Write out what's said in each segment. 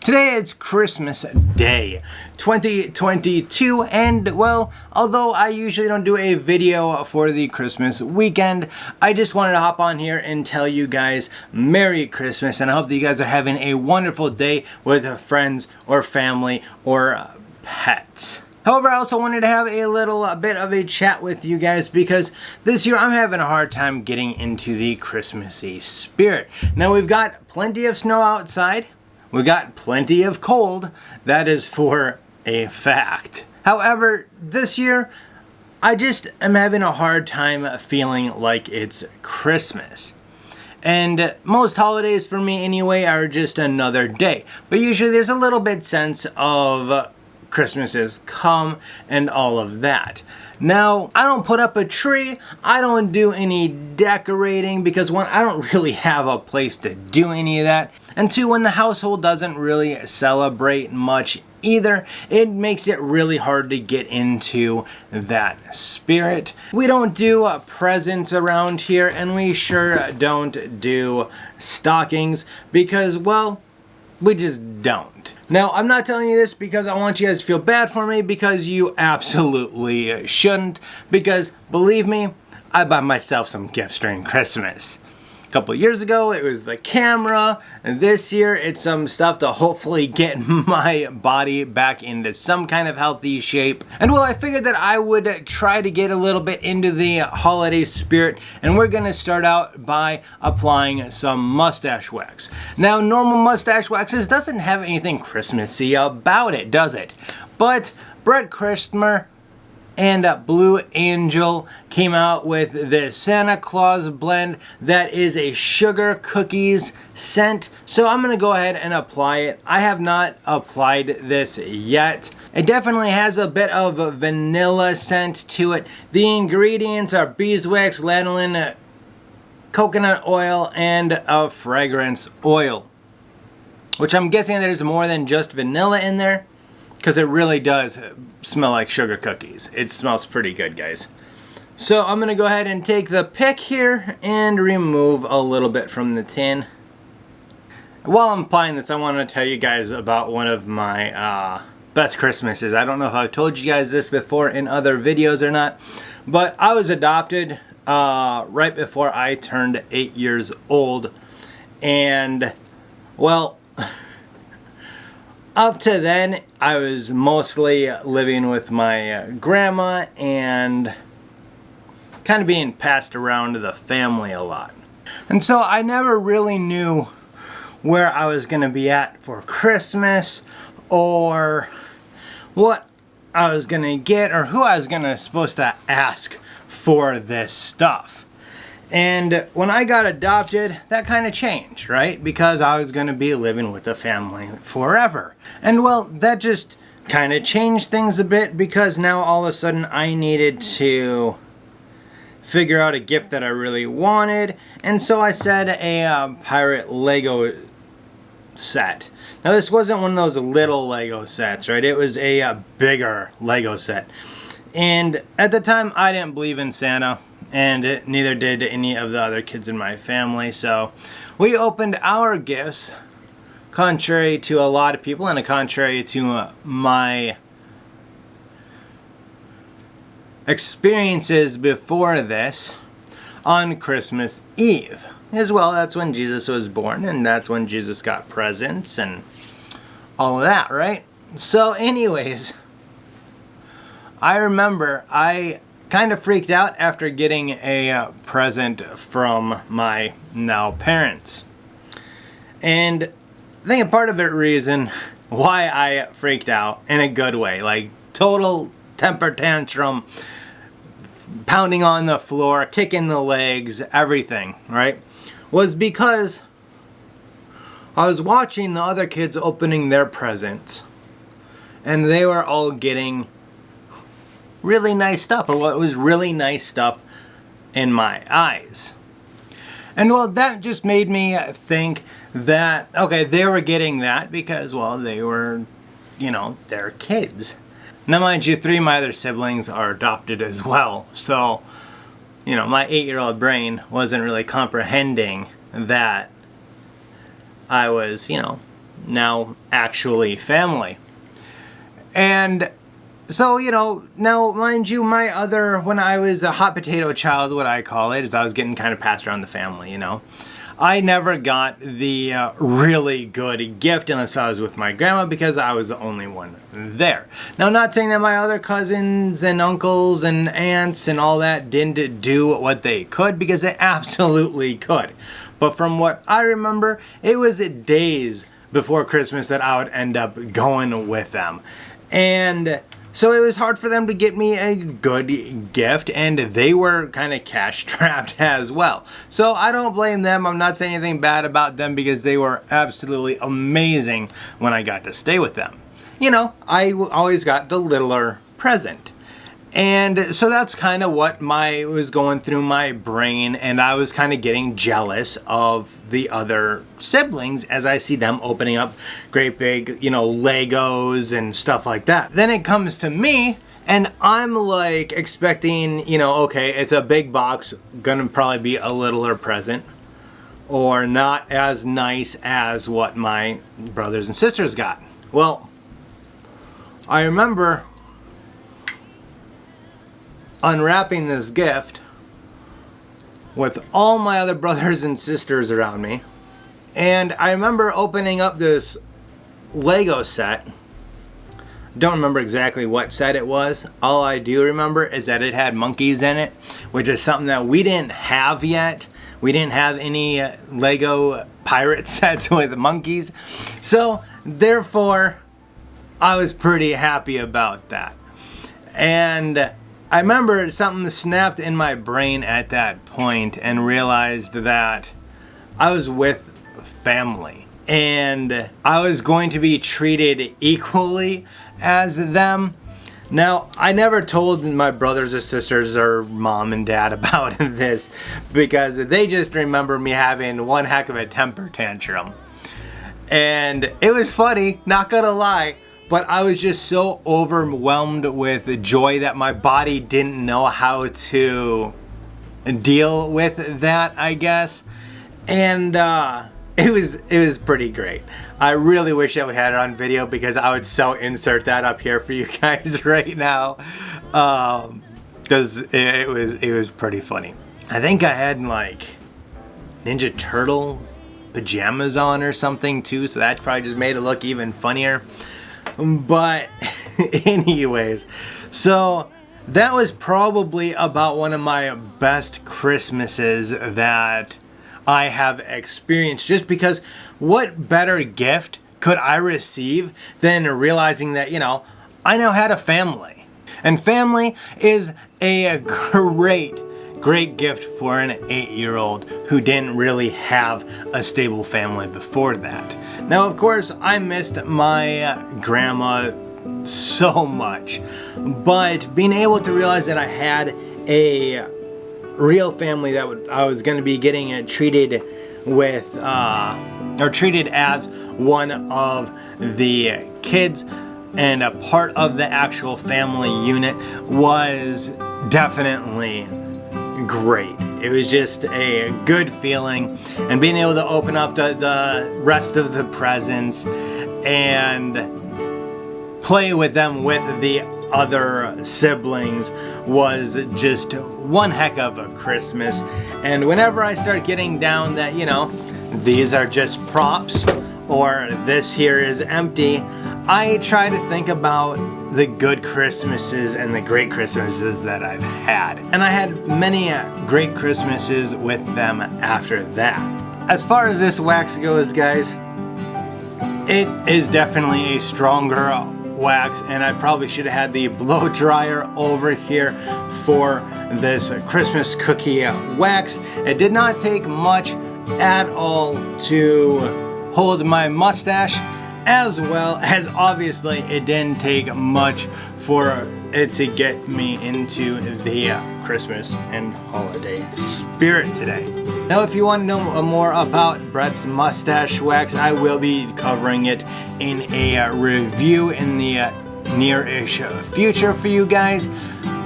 Today it's Christmas Day 2022, and well, although I usually don't do a video for the Christmas weekend, I just wanted to hop on here and tell you guys Merry Christmas, and I hope that you guys are having a wonderful day with friends or family or pets. However, I also wanted to have a little bit of a chat with you guys because this year I'm having a hard time getting into the Christmassy spirit. Now, we've got plenty of snow outside. We've got plenty of cold. That is for a fact. However, this year, I just am having a hard time feeling like it's Christmas. And most holidays for me anyway are just another day. But usually there's a little bit sense of Christmas is come and all of that. Now, I don't put up a tree, I don't do any decorating because one, I don't really have a place to do any of that, and two, when the household doesn't really celebrate much either, it makes it really hard to get into that spirit. We don't do presents around here, and we sure don't do stockings because, well, we just don't. Now, I'm not telling you this because I want you guys to feel bad for me, because you absolutely shouldn't, because believe me, I buy myself some gifts during Christmas. A couple years ago, it was the camera, and this year, it's some stuff to hopefully get my body back into some kind of healthy shape. And well, I figured that I would try to get a little bit into the holiday spirit, and we're gonna start out by applying some mustache wax. Now, normal mustache waxes doesn't have anything Christmassy about it, does it? But Brett Christmer and Blue Angel came out with this Santa Claus blend that is a sugar cookies scent. So I'm gonna go ahead and apply it. I have not applied this yet. It definitely has a bit of a vanilla scent to it. The ingredients are beeswax, lanolin, coconut oil, and a fragrance oil. Which I'm guessing there's more than just vanilla in there, because it really does smell like sugar cookies. It smells pretty good, guys. So I'm gonna go ahead and take the pick here and remove a little bit from the tin. While I'm applying this, I want to tell you guys about one of my best Christmases. I don't know if I've told you guys this before in other videos or not, but I was adopted right before I turned 8 years old. And, well, up to then, I was mostly living with my grandma and kind of being passed around to the family a lot. And so I never really knew where I was going to be at for Christmas, or what I was going to get, or who I was supposed to ask for this stuff. And when I got adopted, that kind of changed, right? Because I was going to be living with the family forever. And well, that just kind of changed things a bit, because now all of a sudden I needed to figure out a gift that I really wanted. And so I said a pirate Lego set. Now, this wasn't one of those little Lego sets, right? It was a bigger Lego set. And at the time, I didn't believe in Santa, and neither did any of the other kids in my family. So we opened our gifts, contrary to a lot of people and contrary to my experiences before this, on Christmas Eve. As well, that's when Jesus was born, and that's when Jesus got presents and all of that, right? So anyways, I remember I kind of freaked out after getting a present from my now parents. And I think a part of the reason why I freaked out, in a good way, like total temper tantrum, pounding on the floor, kicking the legs, everything, right, was because I was watching the other kids opening their presents, and they were all getting really nice stuff, or what was really nice stuff in my eyes. And well, that just made me think that, okay, they were getting that because, well, they were, you know, they're kids. Now, mind you, 3 of my other siblings are adopted as well, so, you know, my 8-year-old brain wasn't really comprehending that I was, you know, now actually family. And so, you know, now mind you, when I was a hot potato child, what I call it, is I was getting kind of passed around the family, you know. I never got the really good gift unless I was with my grandma, because I was the only one there. Now, not saying that my other cousins and uncles and aunts and all that didn't do what they could, because they absolutely could. But from what I remember, it was days before Christmas that I would end up going with them. And so it was hard for them to get me a good gift, and they were kind of cash strapped as well. So I don't blame them. I'm not saying anything bad about them, because they were absolutely amazing when I got to stay with them. You know, I always got the littler present. And so that's kind of what was going through my brain, and I was kind of getting jealous of the other siblings as I see them opening up great big, you know, Legos and stuff like that. Then it comes to me, and I'm like expecting, you know, okay, it's a big box, gonna probably be a littler present, or not as nice as what my brothers and sisters got. Well, I remember unwrapping this gift with all my other brothers and sisters around me, and I remember opening up this Lego set. Don't remember exactly what set it was. All I do remember is that it had monkeys in it, which is something that we didn't have yet. We didn't have any Lego pirate sets with monkeys, so therefore I was pretty happy about that. And I remember something snapped in my brain at that point, and realized that I was with family and I was going to be treated equally as them. Now, I never told my brothers or sisters or mom and dad about this, because they just remember me having one heck of a temper tantrum. And it was funny, not gonna lie. But I was just so overwhelmed with joy that my body didn't know how to deal with that, I guess. And it was pretty great. I really wish that we had it on video, because I would so insert that up here for you guys right now, because it was pretty funny. I think I had like Ninja Turtle pajamas on or something too, so that probably just made it look even funnier. But anyways, so that was probably about one of my best Christmases that I have experienced, just because what better gift could I receive than realizing that, you know, I now had a family. And family is a great gift for an 8-year-old who didn't really have a stable family before that. Now, of course, I missed my grandma so much, but being able to realize that I had a real family that I was going to be getting treated with, or treated as one of the kids and a part of the actual family unit, was definitely great. It was just a good feeling, and being able to open up the rest of the presents and play with them with the other siblings was just one heck of a Christmas. And whenever I start getting down that, you know, these are just props or this here is empty, I try to think about the good Christmases and the great Christmases that I've had. And I had many great Christmases with them after that. As far as this wax goes, guys, it is definitely a stronger wax, and I probably should have had the blow dryer over here for this Christmas cookie wax. It did not take much at all to hold my mustache, as well as obviously it didn't take much for it to get me into the Christmas and holiday spirit today. Now, if you want to know more about Brett's mustache wax, I will be covering it in a review in the near-ish future for you guys,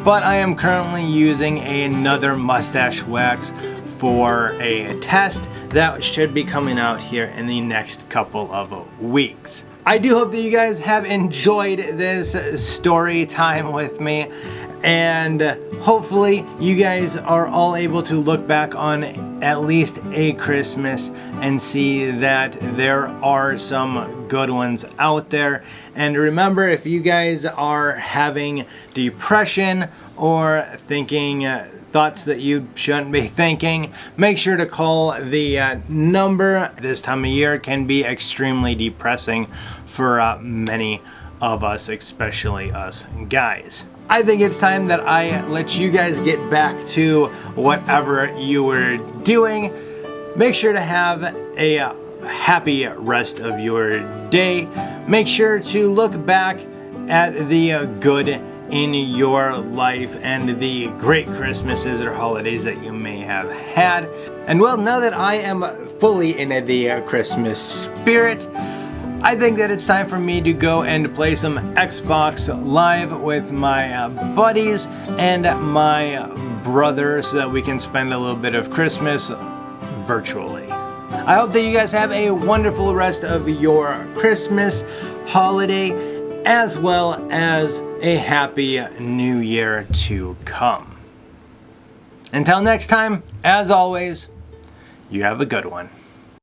but I am currently using another mustache wax for a test that should be coming out here in the next couple of weeks. I do hope that you guys have enjoyed this story time with me, and hopefully you guys are all able to look back on at least a Christmas and see that there are some good ones out there. And remember, if you guys are having depression or thinking thoughts that you shouldn't be thinking, make sure to call the number. This time of year can be extremely depressing for many of us, especially us guys. I think it's time that I let you guys get back to whatever you were doing. Make sure to have a happy rest of your day. Make sure to look back at the good in your life and the great Christmases or holidays that you may have had. And well, now that I am fully in the Christmas spirit, I think that it's time for me to go and play some Xbox Live with my buddies and my brother so that we can spend a little bit of Christmas virtually. I hope that you guys have a wonderful rest of your Christmas holiday, as well as a happy new year to come. Until next time, as always, you have a good one.